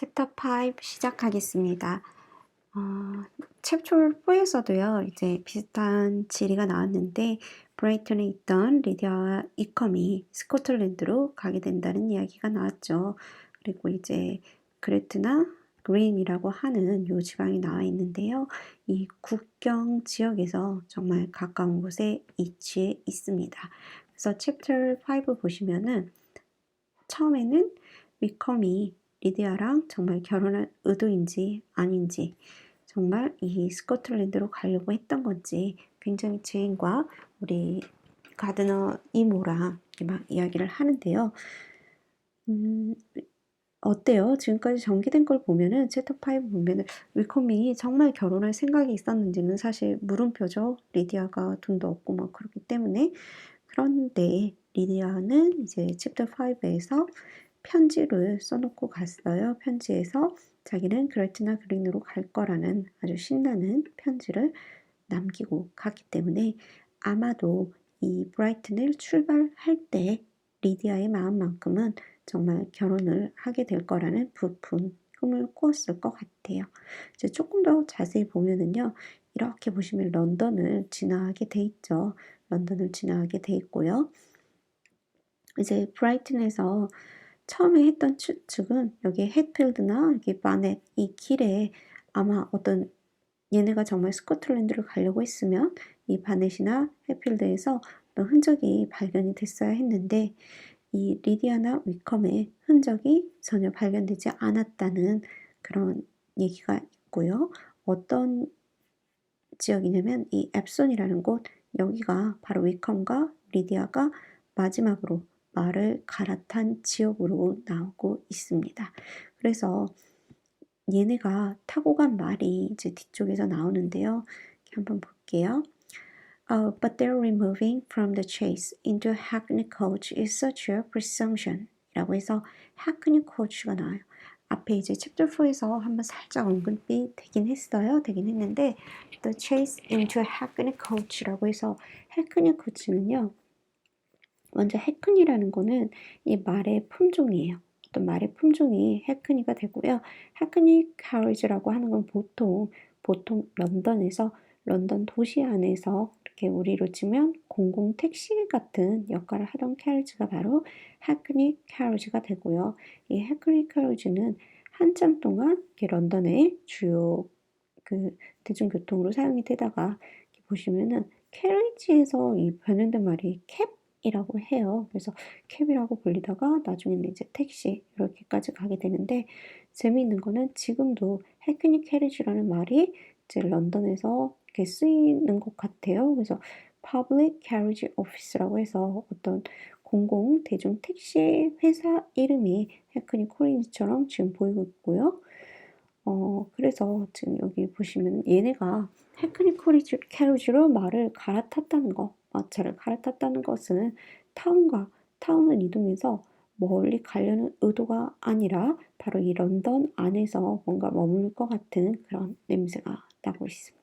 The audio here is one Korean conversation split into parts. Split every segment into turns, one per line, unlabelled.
챕터 5 시작하겠습니다. 챕터 4에서도요, 이제 비슷한 지리가 나왔는데, 브라이턴에 있던 리디아와 이컴이 스코틀랜드로 가게 된다는 이야기가 나왔죠. 그리고 이제 그레트나 그린이라고 하는 요 지방이 나와 있는데요. 이 국경 지역에서 정말 가까운 곳에 위치해 있습니다. 그래서 챕터 5 보시면은 처음에는 위컴이 리디아랑 정말 결혼할 의도인지 아닌지, 정말 이 스코틀랜드로 가려고 했던 건지 굉장히 제인과 우리 가드너 이모랑 막 이야기를 하는데요. 어때요? 지금까지 전개된 걸 보면은 챕터 5 보면은 위컴이 정말 결혼할 생각이 있었는지는 사실 물음표죠. 리디아가 돈도 없고 막 그렇기 때문에. 그런데 리디아는 이제 챕터 5에서 편지를 써놓고 갔어요. 편지에서 자기는 그레트나 그린으로 갈 거라는 아주 신나는 편지를 남기고 갔기 때문에 아마도 이 브라이튼을 출발할 때 리디아의 마음만큼은 정말 결혼을 하게 될 거라는 부푼 꿈을 꾸었을 것 같아요. 이제 조금 더 자세히 보면은요, 이렇게 보시면 런던을 지나게 돼 있죠. 런던을 지나게 돼 있고요. 이제 브라이튼에서 처음에 했던 추측은 여기 해필드나 여기 바넷 이 길에 아마 어떤 얘네가 정말 스코틀랜드를 가려고 했으면 이 바넷이나 해필드에서 어떤 흔적이 발견이 됐어야 했는데 이 리디아나 위컴의 흔적이 전혀 발견되지 않았다는 그런 얘기가 있고요. 어떤 지역이냐면 이 앱손이라는 곳, 여기가 바로 위컴과 리디아가 마지막으로 말을 갈아탄 지역으로 나오고 있습니다. 그래서 얘네가 타고 간 말이 이제 뒤쪽에서 나오는데요. 이렇게 한번 볼게요. But their removing from the chase into a hackney coach is such a presumption. 라고 해서 hackney coach가 나와요. 앞에 이제 챕터 4에서 한번 살짝 언급이 되긴 했어요. 되긴 했는데 the chase into a hackney coach라고 해서 hackney coach는요. 먼저 해크니라는 거는 이 말의 품종이에요. 어떤 말의 품종이 해크니가 되고요. 해크니 카리지라고 하는 건 보통 런던에서 런던 도시 안에서 이렇게 우리로 치면 공공 택시 같은 역할을 하던 캐리지가 바로 해크니 캐리지가 되고요. 이 해크니 캐리지는 한참 동안 이렇게 런던의 주요 그 대중교통으로 사용이 되다가 이렇게 보시면은 캐리지에서 이 변형된 말이 캡이라고 해요. 그래서 캡이라고 불리다가 나중에는 이제 택시 이렇게까지 가게 되는데 재미있는 거는 지금도 해크니 캐리지라는 말이 이제 런던에서 이렇게 쓰이는 것 같아요. 그래서 Public Carriage Office라고 해서 어떤 공공 대중 택시 회사 이름이 해크니 코리지처럼 지금 보이고 있고요. 그래서 지금 여기 보시면 얘네가 해크니 캐리지로 말을 갈아탔다는 거, 마차를 갈아탔다는 것은 타운과 타운을 이동해서 멀리 가려는 의도가 아니라 바로 이 런던 안에서 뭔가 머물 것 같은 그런 냄새가 나고 있습니다.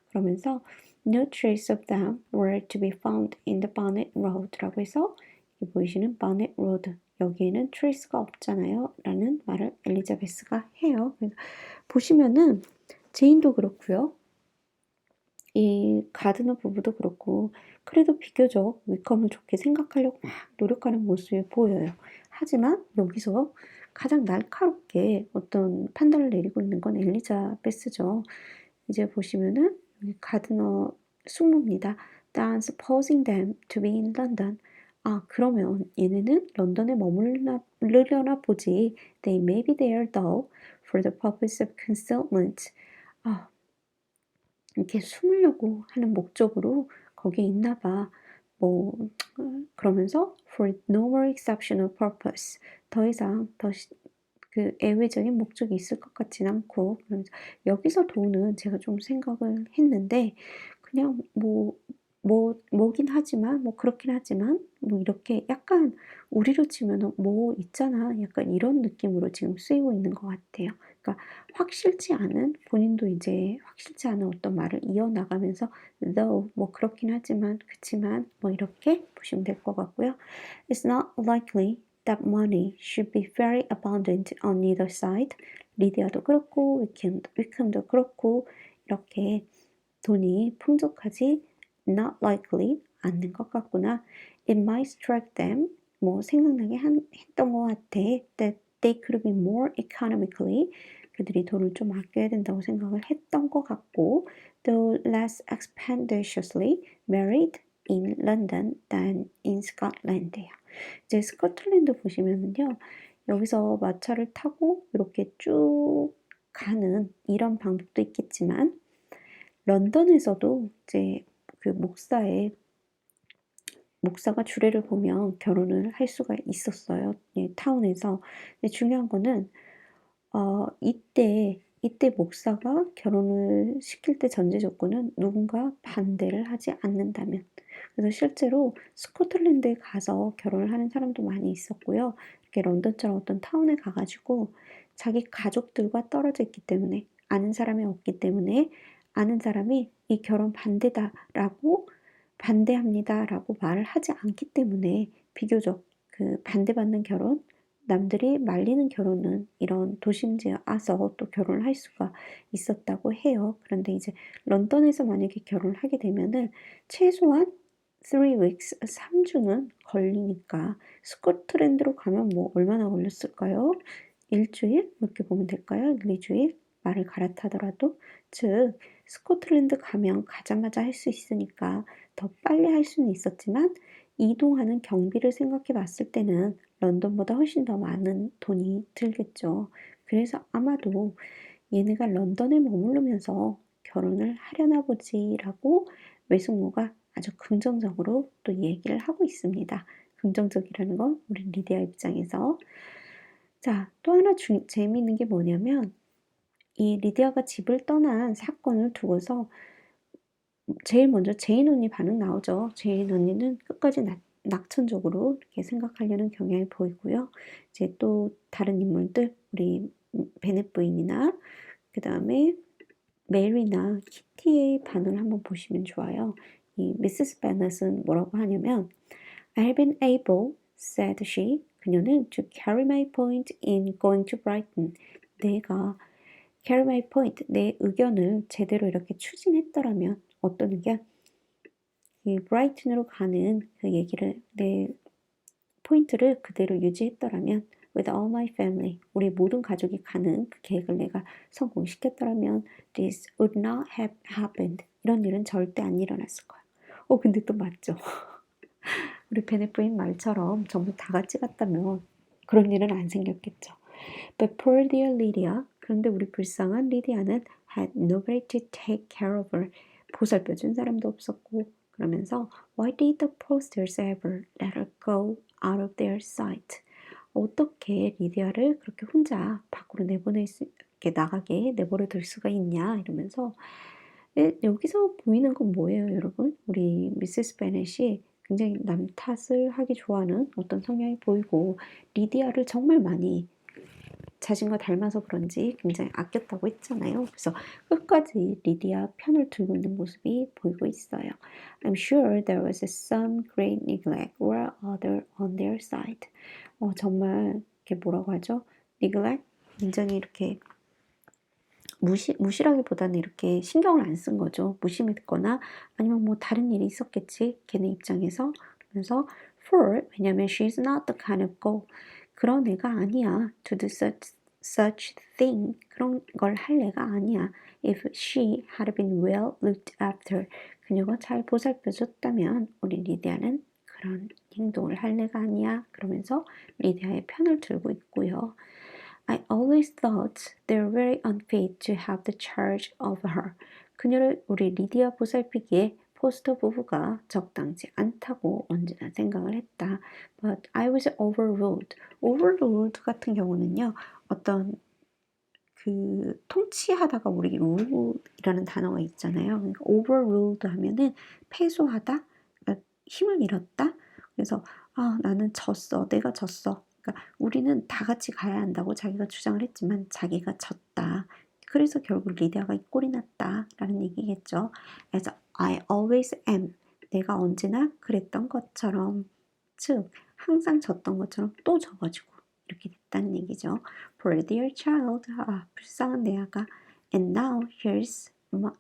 그러면서 No trace of them were to be found in the Bonnet Road라고 해서 여기 보이시는 Bonnet Road 여기에는 trace가 없잖아요 라는 말을 엘리자베스가 해요. 그래서 보시면은 제인도 그렇고요. 이 가드너 부부도 그렇고 그래도 비교적 위컴을 좋게 생각하려고 막 노력하는 모습이 보여요. 하지만 여기서 가장 날카롭게 어떤 판단을 내리고 있는 건 엘리자베스죠. 이제 보시면은 여기 가드너 숙모입니다. Then supposing them to be in London. 그러면 얘네는 런던에 머무르려나 보지. They may be there though for the purpose of concealment. 이렇게 숨으려고 하는 목적으로 거기에 있나 봐. 그러면서 for no more exceptional purpose. 더 이상 그 예외적인 목적이 있을 것 같진 않고 그러면서 여기서 도는 제가 좀 생각을 했는데 그냥 뭐긴 하지만 그렇긴 하지만 이렇게 약간 우리로 치면은 뭐 있잖아 약간 이런 느낌으로 지금 쓰이고 있는 것 같아요. 그러니까 확실치 않은 본인도 이제 확실치 않은 어떤 말을 이어나가면서 though 그렇긴 하지만 그치만 이렇게 보시면 될 것 같고요. It's not likely that money should be very abundant on either side. 리디아도 그렇고 위켐도 그렇고 이렇게 돈이 풍족하지 not likely 않는 것 같구나. It might strike them 뭐 생각나게 했던 것 같아. That they could be more economically 그들이 돈을 좀 아껴야 된다고 생각을 했던 것 같고 though less expenditiously married in London than in Scotland예요. 이제 스코틀랜드 보시면은요. 여기서 마차를 타고 이렇게 쭉 가는 이런 방법도 있겠지만 런던에서도 이제 그 목사가 주례를 보면 결혼을 할 수가 있었어요. 예, 타운에서. 근데 중요한 거는 이때 목사가 결혼을 시킬 때 전제 조건은 누군가 반대를 하지 않는다면. 그래서 실제로 스코틀랜드에 가서 결혼을 하는 사람도 많이 있었고요. 이렇게 런던처럼 어떤 타운에 가가지고 자기 가족들과 떨어져 있기 때문에 아는 사람이 없기 때문에 아는 사람이 이 결혼 반대합니다라고 말을 하지 않기 때문에 비교적 그 반대받는 결혼 남들이 말리는 결혼은 이런 도심지에 와서 또 결혼을 할 수가 있었다고 해요. 그런데 이제 런던에서 만약에 결혼을 하게 되면은 최소한 3 weeks, 3주는 걸리니까 스코틀랜드로 가면 뭐 얼마나 걸렸을까요? 일주일? 이렇게 보면 될까요? 1, 2주일? 말을 갈아타더라도 즉 스코틀랜드 가면 가자마자 할 수 있으니까 더 빨리 할 수는 있었지만 이동하는 경비를 생각해 봤을 때는 런던보다 훨씬 더 많은 돈이 들겠죠. 그래서 아마도 얘네가 런던에 머무르면서 결혼을 하려나 보지라고 외숙모가 아주 긍정적으로 또 얘기를 하고 있습니다. 긍정적이라는 건 우리 리디아 입장에서. 자, 또 하나 재미있는 게 뭐냐면 이 리디아가 집을 떠난 사건을 두고서 제일 먼저 제인 언니 반응 나오죠. 제인 언니는 끝까지 낙천적으로 이렇게 생각하려는 경향이 보이고요. 이제 또 다른 인물들, 우리 베넷 부인이나 그 다음에 메리나 키티의 반응을 한번 보시면 좋아요. 이 미세스 베넷은 뭐라고 하냐면 I've been able, said she, 그녀는 to carry my point in going to Brighton. 내가 carry my point, 내 의견을 제대로 이렇게 추진했더라면 어떤 의견? 이 브라이튼으로 가는 그 얘기를 내 포인트를 그대로 유지했더라면 with all my family, 우리 모든 가족이 가는 그 계획을 내가 성공시켰더라면 this would not have happened. 이런 일은 절대 안 일어났을 거야. 근데 또 맞죠. 우리 베네프인 말처럼 전부 다 같이 갔다면 그런 일은 안 생겼겠죠. But poor dear Lydia, 그런데 우리 불쌍한 리디아는 had nobody to take care of her. 보살펴준 사람도 없었고 그러면서 Why did the posters ever let her go out of their sight? 어떻게 리디아를 그렇게 혼자 밖으로 이렇게 나가게 내버려 둘 수가 있냐 이러면서 여기서 보이는 건 뭐예요, 여러분? 우리 미세스 베넷이 굉장히 남 탓을 하기 좋아하는 어떤 성향이 보이고 리디아를 정말 많이 자신과 닮아서 그런지 굉장히 아꼈다고 했잖아요. 그래서 끝까지 리디아 편을 들고 있는 모습이 보이고 있어요. I'm sure there was some great neglect or other on their side. 정말 이렇게 뭐라고 하죠? neglect? 굉장히 이렇게 무시라기보다는 이렇게 신경을 안 쓴 거죠. 무심했거나 아니면 뭐 다른 일이 있었겠지. 걔네 입장에서. 그래서 for 왜냐면 she's not the kind of girl. 그런 애가 아니야. to do such thing. 그런 걸 할 애가 아니야. If she had been well looked after. 그녀가 잘 보살펴줬다면 우리 리디아는 그런 행동을 할 애가 아니야. 그러면서 리디아의 편을 들고 있고요. I always thought they were very unfit to have the charge of her. 그녀를 우리 리디아 보살피기에 포스터 부부가 적당치 않다고 언제나 생각을 했다. But I was overruled. overruled 같은 경우는요. 어떤 그 통치하다가 우리 룰이라는 단어가 있잖아요. 그러니까 overruled 하면은 패소하다, 그러니까 힘을 잃었다. 그래서 나는 졌어, 내가 졌어. 그러니까 우리는 다 같이 가야 한다고 자기가 주장을 했지만 자기가 졌다. 그래서 결국 리디아가 이 꼴이 났다라는 얘기겠죠. 그래서 I always am. 내가 언제나 그랬던 것처럼. 즉 항상 졌던 것처럼 또 져가지고 이렇게 됐다는 얘기죠. Poor dear child. 아, 불쌍한 내 아가. And now here's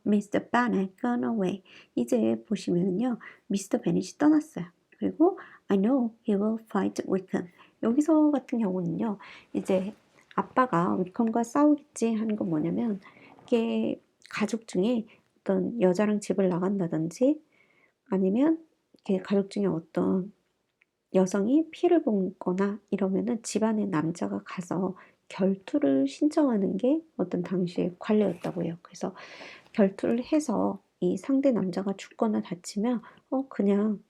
Mr. Bennet gone away. 이제 보시면은요, 미스터 베넷이 떠났어요. 그리고 I know he will fight Wickham. 여기서 같은 경우는요, 이제 아빠가 위컴과 싸우겠지 하는 건 뭐냐면, 이게 가족 중에 어떤 여자랑 집을 나간다든지 아니면 이렇게 가족 중에 어떤 여성이 피해를 본거나 이러면은 집안의 남자가 가서 결투를 신청하는 게 어떤 당시의 관례였다고 해요. 그래서 결투를 해서 이 상대 남자가 죽거나 다치면 그냥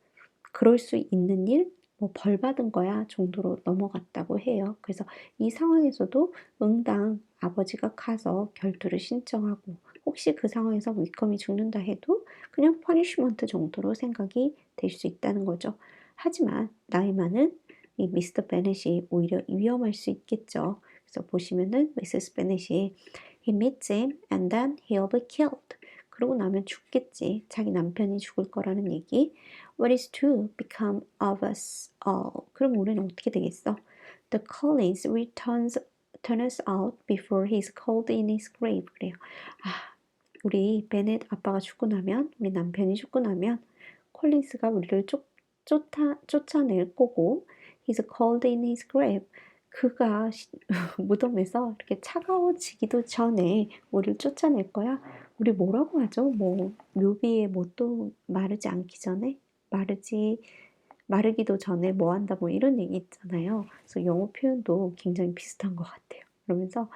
그럴 수 있는 일, 뭐 벌 받은 거야 정도로 넘어갔다고 해요. 그래서 이 상황에서도 응당 아버지가 가서 결투를 신청하고 혹시 그 상황에서 위컴이 죽는다 해도 그냥 퍼니시먼트 정도로 생각이 될 수 있다는 거죠. 하지만 나이 많은 이 미스터 베넷이 오히려 위험할 수 있겠죠. 그래서 보시면은 미세스 베넷이 He meets him and then he'll be killed. 그러고 나면 죽겠지. 자기 남편이 죽을 거라는 얘기. What is to become of us all? 그럼 우리는 어떻게 되겠어? The Collins turn us out before he's cold in his grave. 그래요. 아, 우리 베넷 아빠가 죽고 나면, 우리 남편이 죽고 나면 콜린스가 우리를 쫓아낼 거고 he's cold in his grave. 그가 무덤에서 이렇게 차가워지기도 전에 우리를 쫓아낼 거야. 우리 뭐라고 하죠? 뭐 묘비에 못도 마르지 않기 전에 마르기도 전에 뭐 한다 뭐 이런 얘기 있잖아요. 그래서 영어 표현도 굉장히 비슷한 것 같아요. 그러면서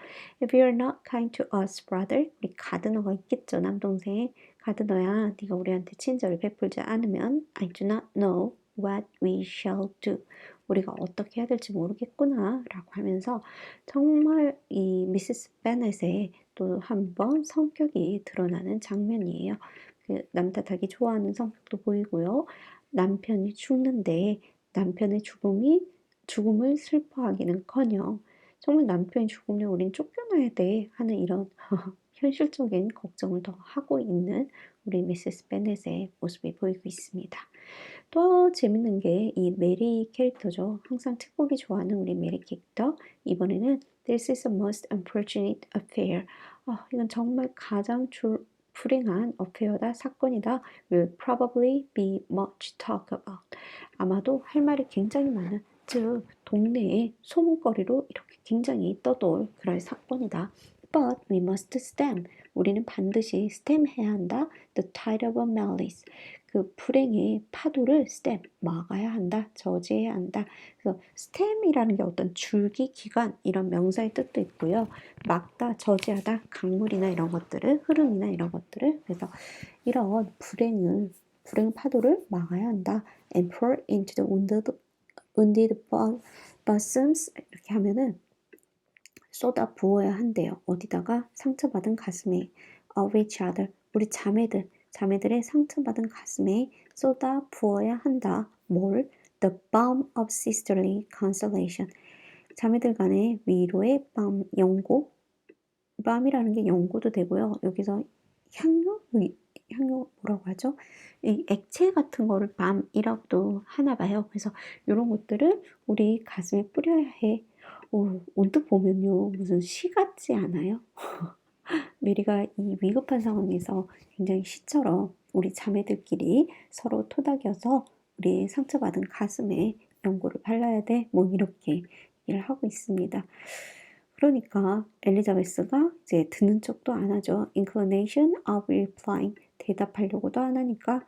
If you're not kind to us, brother, 우리 가드너가 있겠죠, 남동생. 가드너야, 네가 우리한테 친절을 베풀지 않으면 I do not know what we shall do. 우리가 어떻게 해야 될지 모르겠구나 라고 하면서 정말 이 미세스 베넷의 또 한 번 성격이 드러나는 장면이에요. 그 남 탓하기 좋아하는 성격도 보이고요. 남편이 죽는데 남편의 죽음을 슬퍼하기는커녕 정말 남편이 죽으면 우린 쫓겨나야 돼 하는 이런 현실적인 걱정을 더 하고 있는 우리 미세스 베넷의 모습이 보이고 있습니다. 또 재밌는 게 이 메리 캐릭터죠. 항상 특보기 좋아하는 우리 메리 캐릭터. 이번에는 This is a most unfortunate affair. 이건 정말 가장 불행한 어페어다, 사건이다. Will probably be much talk about. 아마도 할 말이 굉장히 많은, 즉 동네의 소문거리로 이렇게 굉장히 떠돌 그럴 사건이다. But we must stem. 우리는 반드시 stem해야 한다. The tide of malice. 그 불행의 파도를 stem, 막아야 한다. 저지해야 한다. 그래서 stem이라는 게 어떤 줄기, 기관 이런 명사의 뜻도 있고요. 막다, 저지하다, 강물이나 이런 것들을, 흐름이나 이런 것들을. 그래서 이런 불행 파도를 막아야 한다. And pour into the wounded bosoms 이렇게 하면은 쏟아 부어야 한대요. 어디다가? 상처받은 가슴에. Of each other. 우리 자매들의 상처받은 가슴에 쏟아 부어야 한다. 뭘? The balm of sisterly consolation. 자매들 간의 위로의 밤, 연고. 밤이라는 게 연고도 되고요. 여기서 향료 뭐라고 하죠? 이 액체 같은 거를 밤이라고도 하나 봐요. 그래서 이런 것들을 우리 가슴에 뿌려야 해. 언뜻 보면요, 무슨 시 같지 않아요? 메리가 이 위급한 상황에서 굉장히 시처럼 우리 자매들끼리 서로 토닥여서 우리 상처받은 가슴에 연고를 발라야 돼. 뭐 이렇게 얘기를 하고 있습니다. 그러니까 엘리자베스가 이제 듣는 척도 안 하죠. Inclination of replying. 대답하려고도 안 하니까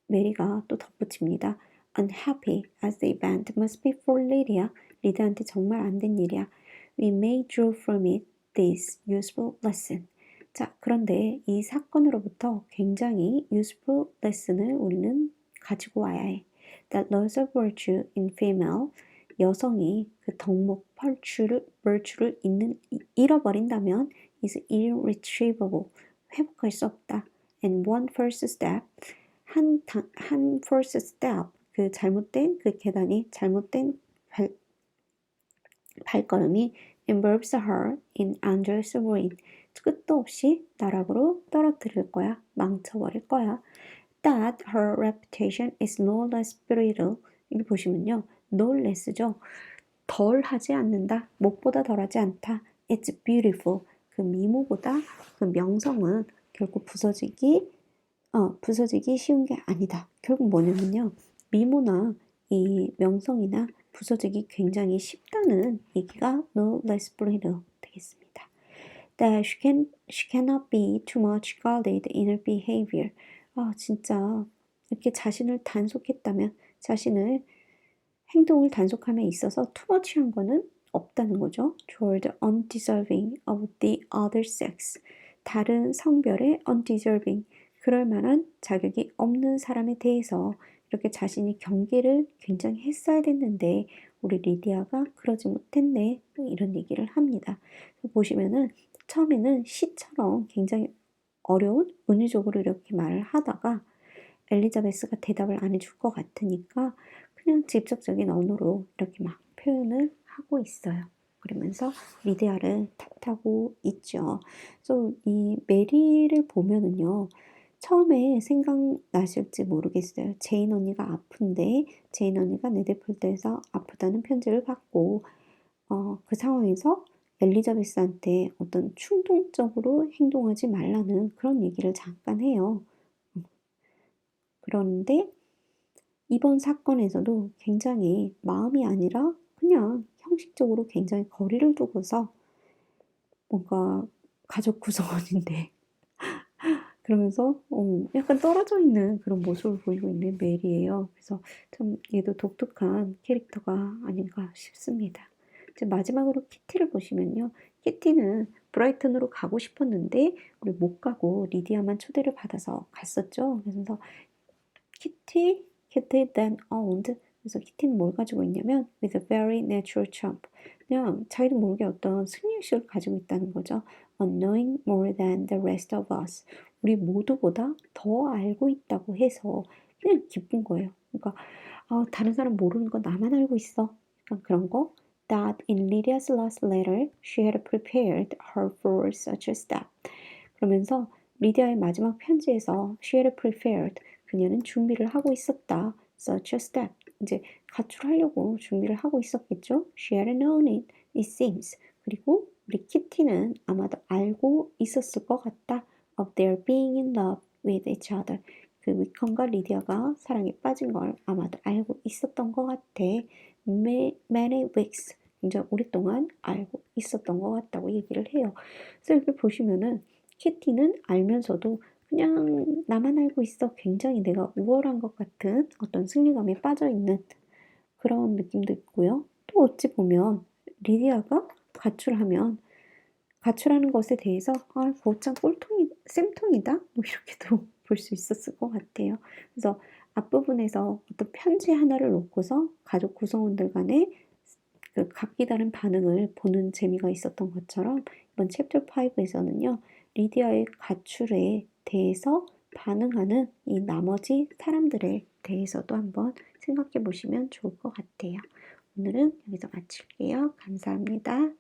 메리가 또 덧붙입니다. Unhappy as the event must be for Lydia. 리디아한테 정말 안 된 일이야. We may draw from it this useful lesson. 자, 그런데 이 사건으로부터 굉장히 useful lesson을 우리는 가지고 와야 해. That loss of virtue in female, 여성이 그 덕목 virtue를 잃어버린다면 is irretrievable, 회복할 수 없다. And one first step, 한 first step, 그 잘못된 그 계단이 잘못된 발걸음이 involves her in Andrew's ruin. 끝도 없이 나락으로 떨어뜨릴 거야. 망쳐버릴 거야. That her reputation is no less brittle. 이거 보시면요. no less죠. 덜 하지 않는다. 목보다 덜하지 않다. It's beautiful. 그 미모보다 그 명성은 결국 부서지기 쉬운 게 아니다. 결국 뭐냐면요. 미모나 이 명성이나 부서지기 굉장히 쉽다는 얘기가 no less brutal 되겠습니다. That she cannot be too much guarded in her behavior. 진짜 이렇게 자신을 단속했다면 자신을 행동을 단속함에 있어서 too much한 거는 없다는 거죠. toward undeserving of the other sex. 다른 성별의 undeserving. 그럴 만한 자격이 없는 사람에 대해서 이렇게 자신이 경계를 굉장히 했어야 됐는데 우리 리디아가 그러지 못했네. 이런 얘기를 합니다. 보시면은 처음에는 시처럼 굉장히 어려운 은유적으로 이렇게 말을 하다가 엘리자베스가 대답을 안 해줄 것 같으니까 그냥 직접적인 언어로 이렇게 막 표현을 하고 있어요. 그러면서 리디아를 탓하고 있죠. 그래서 이 메리를 보면은요. 처음에 생각나실지 모르겠어요. 제인 언니가 아픈데 제인 언니가 네덜폴드에서 아프다는 편지를 받고 그 상황에서 엘리자베스한테 어떤 충동적으로 행동하지 말라는 그런 얘기를 잠깐 해요. 그런데 이번 사건에서도 굉장히 마음이 아니라 그냥 형식적으로 굉장히 거리를 두고서 뭔가 가족 구성원인데 그러면서 약간 떨어져 있는 그런 모습을 보이고 있는 메리예요. 그래서 참 얘도 독특한 캐릭터가 아닌가 싶습니다. 이제 마지막으로 키티를 보시면요. 키티는 브라이튼으로 가고 싶었는데 우리 못 가고 리디아만 초대를 받아서 갔었죠. 그래서 키티 then owned. 그래서 키티는 뭘 가지고 있냐면 with a very natural trump. 그냥 자기도 모르게 어떤 승리의식을 가지고 있다는 거죠. knowing more than the rest of us. 우리 모두보다 더 알고 있다고 해서 그냥 기쁜 거예요. 그러니까 다른 사람 모르는 거 나만 알고 있어. 약간 그런 거. That in Lydia's last letter, she had prepared her for such a step. 그러면서 리디아의 마지막 편지에서 she had prepared. 그녀는 준비를 하고 있었다. Such a step. 이제 가출하려고 준비를 하고 있었겠죠. She had known it, it seems. 그리고 우리 키티는 아마도 알고 있었을 것 같다. Of their being in love with each other. 그 위컴과 리디아가 사랑에 빠진 걸 아마도 알고 있었던 것 같아. Many weeks. 굉장히 오랫동안 알고 있었던 것 같다고 얘기를 해요. 그래서 이렇게 보시면은 키티는 알면서도 그냥 나만 알고 있어. 굉장히 내가 우월한 것 같은 어떤 승리감에 빠져있는 그런 느낌도 있고요. 또 어찌 보면 리디아가 가출하는 것에 대해서 거참 쌤통이다? 뭐 이렇게도 볼 수 있었을 것 같아요. 그래서 앞부분에서 어떤 편지 하나를 놓고서 가족 구성원들 간에 그 각기 다른 반응을 보는 재미가 있었던 것처럼 이번 챕터 5에서는요. 리디아의 가출에 대해서 반응하는 이 나머지 사람들에 대해서도 한번 생각해 보시면 좋을 것 같아요. 오늘은 여기서 마칠게요. 감사합니다.